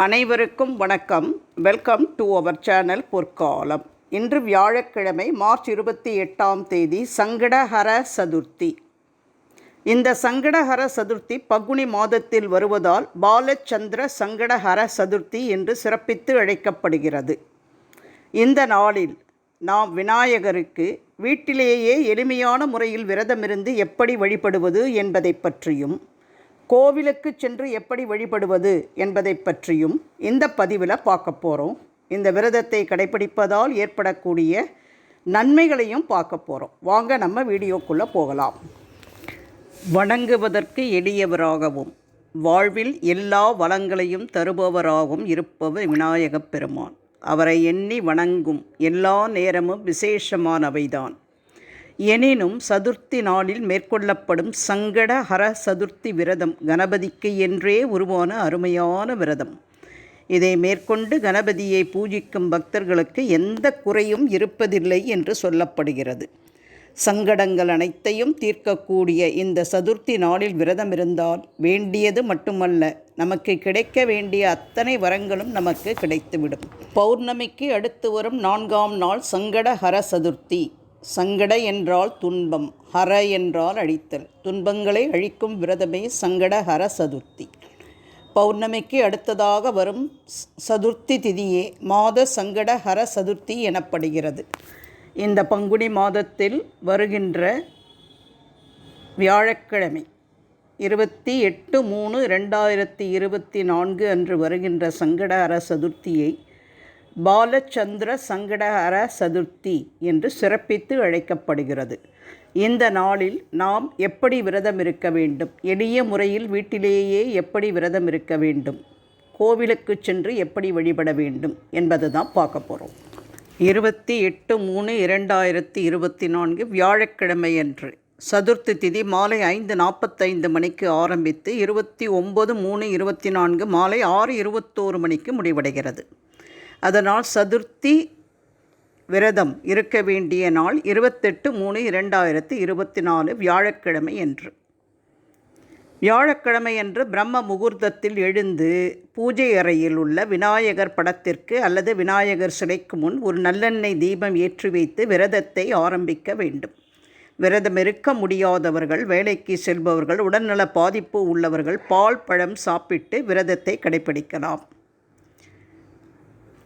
அனைவருக்கும் வணக்கம். Welcome to our channel பொற்காலம். இன்று வியாழக்கிழமை மார்ச் 28 சங்கடஹர சதுர்த்தி. இந்த சங்கடஹர சதுர்த்தி பங்குனி மாதத்தில் வருவதால் பாலச்சந்திர சங்கடஹர சதுர்த்தி என்று சிறப்பித்து அழைக்கப்படுகிறது. இந்த நாளில் நாம் விநாயகருக்கு வீட்டிலேயே எளிமையான முறையில் விரதமிருந்து எப்படி வழிபடுவது என்பதை பற்றியும், கோவிலுக்கு சென்று எப்படி வழிபடுவது என்பதை பற்றியும் இந்த பதிவில் பார்க்க போகிறோம். இந்த விரதத்தை கடைப்பிடிப்பதால் ஏற்படக்கூடிய நன்மைகளையும் பார்க்க போகிறோம். வாங்க நம்ம வீடியோக்குள்ளே போகலாம். வணங்குவதற்கு எளியவராகவும் வாழ்வில் எல்லா வளங்களையும் தருபவராகவும் இருப்பவர் விநாயகப் பெருமான். அவரை எண்ணி வணங்கும் எல்லா நேரமும் விசேஷமானவைதான். எனினும் சதுர்த்தி நாளில் மேற்கொள்ளப்படும் சங்கடஹர சதுர்த்தி விரதம் கணபதிக்கு என்றே உருவான அருமையான விரதம். இதை மேற்கொண்டு கணபதியை பூஜிக்கும் பக்தர்களுக்கு எந்த குறையும் இருப்பதில்லை என்று சொல்லப்படுகிறது. சங்கடங்கள் அனைத்தையும் தீர்க்கக்கூடிய இந்த சதுர்த்தி நாளில் விரதம் இருந்தால் வேண்டியது மட்டுமல்ல, நமக்கு கிடைக்க வேண்டிய அத்தனை வரங்களும் நமக்கு கிடைத்துவிடும். பௌர்ணமிக்கு அடுத்து வரும் 4ஆம் நாள் சங்கடஹர சதுர்த்தி. சங்கட என்றால் துன்பம், ஹர என்றால் அழித்தல். துன்பங்களை அழிக்கும் விரதமே சங்கடஹர சதுர்த்தி. பௌர்ணமிக்கு அடுத்ததாக வரும் சதுர்த்தி திதியே மாத சங்கடஹர சதுர்த்தி எனப்படுகிறது. இந்த பங்குனி மாதத்தில் வருகின்ற வியாழக்கிழமை 28/3/2024 அன்று வருகின்ற சங்கடஹர சதுர்த்தியை பாலச்சந்திர சங்கடஹர சதுர்த்தி என்று சிறப்பித்து அழைக்கப்படுகிறது. இந்த நாளில் நாம் எப்படி விரதம் இருக்க வேண்டும், எளிய முறையில் வீட்டிலேயே எப்படி விரதம் இருக்க வேண்டும், கோவிலுக்கு சென்று எப்படி வழிபட வேண்டும் என்பது தான் பார்க்க போகிறோம். 28/3/2024 வியாழக்கிழமை அன்று சதுர்த்தி திதி மாலை 5:45 மணிக்கு ஆரம்பித்து 29/3/24 மாலை 6:21 மணிக்கு முடிவடைகிறது. அதனால் சதுர்த்தி விரதம் இருக்க வேண்டிய நாள் 28/3/2024 வியாழக்கிழமை அன்று. வியாழக்கிழமை அன்று பிரம்ம முகூர்த்தத்தில் எழுந்து பூஜை அறையில் உள்ள விநாயகர் படத்திற்கு அல்லது விநாயகர் சிலைக்கு முன் ஒரு நல்லெண்ணெய் தீபம் ஏற்றி வைத்து விரதத்தை ஆரம்பிக்க வேண்டும். விரதம் இருக்க முடியாதவர்கள், வேலைக்கு செல்பவர்கள், உடல்நல பாதிப்பு உள்ளவர்கள் பால் பழம் சாப்பிட்டு விரதத்தை கடைப்பிடிக்கலாம்.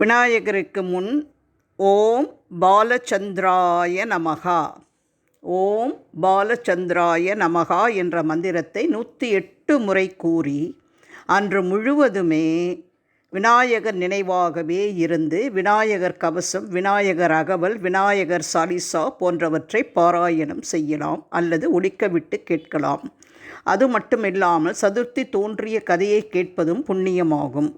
விநாயகருக்கு முன் ஓம் பாலச்சந்திராய நமகா, ஓம் பாலச்சந்திராய நமகா என்ற மந்திரத்தை 108 முறை கூறி அன்று முழுவதுமே விநாயகர் நினைவாகவே இருந்து விநாயகர் கவசம், விநாயகர் அகவல், விநாயகர் சாலிசா போன்றவற்றை பாராயணம் செய்யலாம் அல்லது ஒலிக்க விட்டு கேட்கலாம். அது மட்டுமில்லாமல் சதுர்த்தி தோன்றிய கதையை கேட்பதும் புண்ணியமாகும்.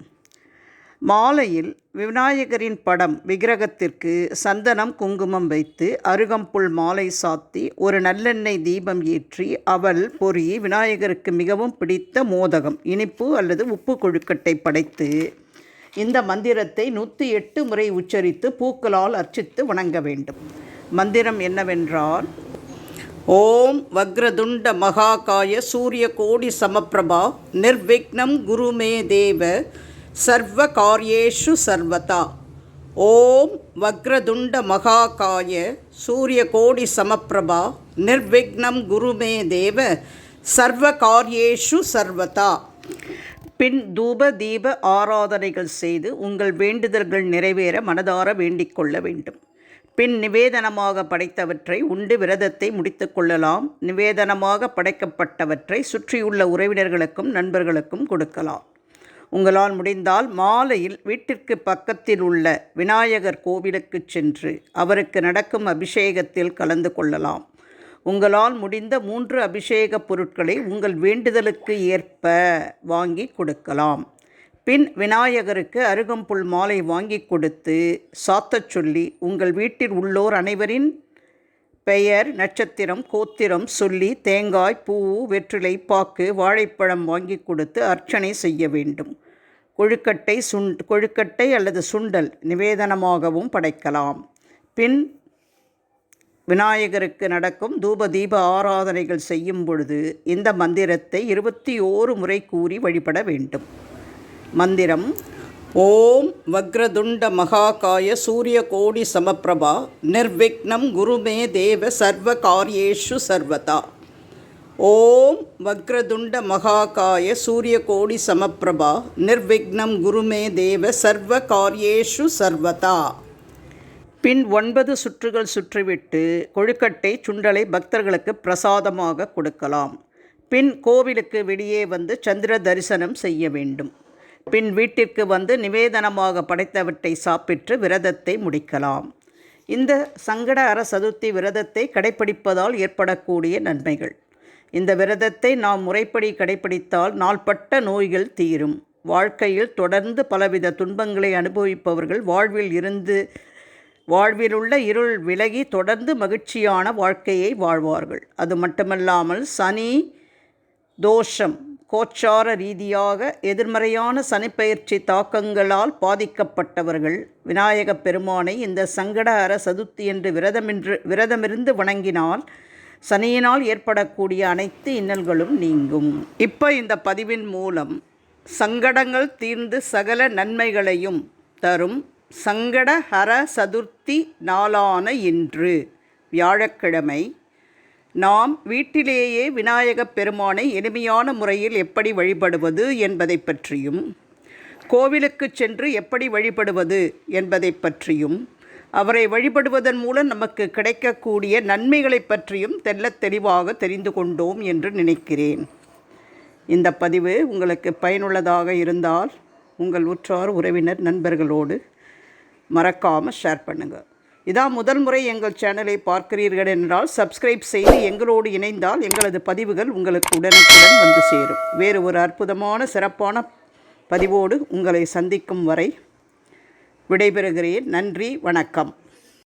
மாலையில் விநாயகரின் படம் விக்கிரகத்திற்கு சந்தனம் குங்குமம் வைத்து அருகம்புல் மாலை சாத்தி ஒரு நல்லெண்ணெய் தீபம் ஏற்றி அவல் பொறி விநாயகருக்கு மிகவும் பிடித்த மோதகம், இனிப்பு அல்லது உப்பு கொழுக்கட்டை படைத்து இந்த மந்திரத்தை 108 முறை உச்சரித்து பூக்களால் அர்ச்சித்து வணங்க வேண்டும். மந்திரம் என்னவென்றால், ஓம் வக்ரதுண்ட மகாகாய சூரிய கோடி சமப்பிரபா நிர்விக்னம் குருமே தேவ சர்வ காரியேஷு சர்வதா. ஓம் வக்ரதுண்ட மகாகாய சூரிய கோடி சமப்பிரபா நிர்விக்னம் குருமே தேவ சர்வ காரியேஷு சர்வதா. பின் தூப தீப ஆராதனைகள் செய்து உங்கள் வேண்டுதல்கள் நிறைவேற மனதார வேண்டிக் கொள்ள வேண்டும். பின் நிவேதனமாக படைத்தவற்றை உண்டு விரதத்தை முடித்து கொள்ளலாம். நிவேதனமாக படைக்கப்பட்டவற்றை சுற்றியுள்ள உறவினர்களுக்கும் நண்பர்களுக்கும் கொடுக்கலாம். உங்களால் முடிந்தால் மாலையில் வீட்டிற்கு பக்கத்தில் உள்ள விநாயகர் கோவிலுக்கு சென்று அவருக்கு நடக்கும் அபிஷேகத்தில் கலந்து கொள்ளலாம். உங்களால் முடிந்த 3 அபிஷேக பொருட்களை உங்கள் வேண்டுதலுக்கு ஏற்ப வாங்கி கொடுக்கலாம். பின் விநாயகருக்கு அருகம்புல் மாலை வாங்கி கொடுத்து சாத்தச் சொல்லி உங்கள் வீட்டில் உள்ளோர் அனைவரின் பெயர், நட்சத்திரம், கோத்திரம் சொல்லி தேங்காய், பூ, வெற்றிலை, பாக்கு, வாழைப்பழம் வாங்கி கொடுத்து அர்ச்சனை செய்ய வேண்டும். கொழுக்கட்டை அல்லது சுண்டல் நிவேதனமாகவும் படைக்கலாம். பின் விநாயகருக்கு நடக்கும் தூப தீப ஆராதனைகள் செய்யும் பொழுது இந்த மந்திரத்தை 21 முறை கூறி வழிபட வேண்டும். மந்திரம்: ஓம் வக்ரதுண்ட மகாகாய சூரியகோடி சமப்பிரபா நிர்விக்னம் குருமே தேவ சர்வ காரியேஷு சர்வதா. ஓம் வக்ரதுண்ட மகாகாய சூரியகோடி சமப்பிரபா நிர்விக்னம் குருமே தேவ சர்வ காரியேஷு சர்வதா. பின் 9 சுற்றுகள் சுற்றிவிட்டு கொழுக்கட்டை சுண்டலை பக்தர்களுக்கு பிரசாதமாக கொடுக்கலாம். பின் கோவிலுக்கு வெளியே வந்து சந்திர தரிசனம் செய்ய வேண்டும். பின் வீட்டிற்கு வந்து நிவேதனமாக படைத்தவற்றை சாப்பிட்டு விரதத்தை முடிக்கலாம். இந்த சங்கடஹர சதுர்த்தி விரதத்தை கடைப்பிடிப்பதால் ஏற்படக்கூடிய நன்மைகள். இந்த விரதத்தை நாம் முறைப்படி கடைப்பிடித்தால் நாள்பட்ட நோய்கள் தீரும். வாழ்க்கையில் தொடர்ந்து பலவித துன்பங்களை அனுபவிப்பவர்கள் வாழ்விலுள்ள இருள் விலகி தொடர்ந்து மகிழ்ச்சியான வாழ்க்கையை வாழ்வார்கள். அது மட்டுமல்லாமல் சனி தோஷம் கோச்சார ரீதியாக எதிர்மறையான சனிப்பெயர்ச்சி தாக்கங்களால் பாதிக்கப்பட்டவர்கள் விநாயகப் பெருமானை இந்த சங்கடஹர சதுர்த்தி என்று விரதமிருந்து வணங்கினால் சனியினால் ஏற்படக்கூடிய அனைத்து இன்னல்களும் நீங்கும். இப்போ இந்த பதிவின் மூலம் சங்கடங்கள் தீர்ந்து சகல நன்மைகளையும் தரும் சங்கடஹர சதுர்த்தி நாளான இன்று வியாழக்கிழமை நாம் வீட்டிலேயே விநாயகப் பெருமானை எளிமையான முறையில் எப்படி வழிபடுவது என்பதை பற்றியும், கோவிலுக்கு சென்று எப்படி வழிபடுவது என்பதை பற்றியும், அவரை வழிபடுவதன் மூலம் நமக்கு கிடைக்கக்கூடிய நன்மைகளை பற்றியும் தெளிவாக தெரிந்து கொண்டோம் என்று நினைக்கிறேன். இந்த பதிவு உங்களுக்கு பயனுள்ளதாக இருந்தால் உங்கள் உற்றார் உறவினர் நண்பர்களோடு மறக்காமல் ஷேர் பண்ணுங்கள். இதான் முதல் முறை எங்கள் சேனலை பார்க்கிறீர்கள் என்றால் சப்ஸ்கிரைப் செய்து எங்களோடு இணைந்தால் எங்களது பதிவுகள் உங்களுக்கு உடனுக்குடன் வந்து சேரும். வேறு ஒரு அற்புதமான சிறப்பான பதிவோடு உங்களை சந்திக்கும் வரை விடைபெறுகிறேன். நன்றி, வணக்கம்.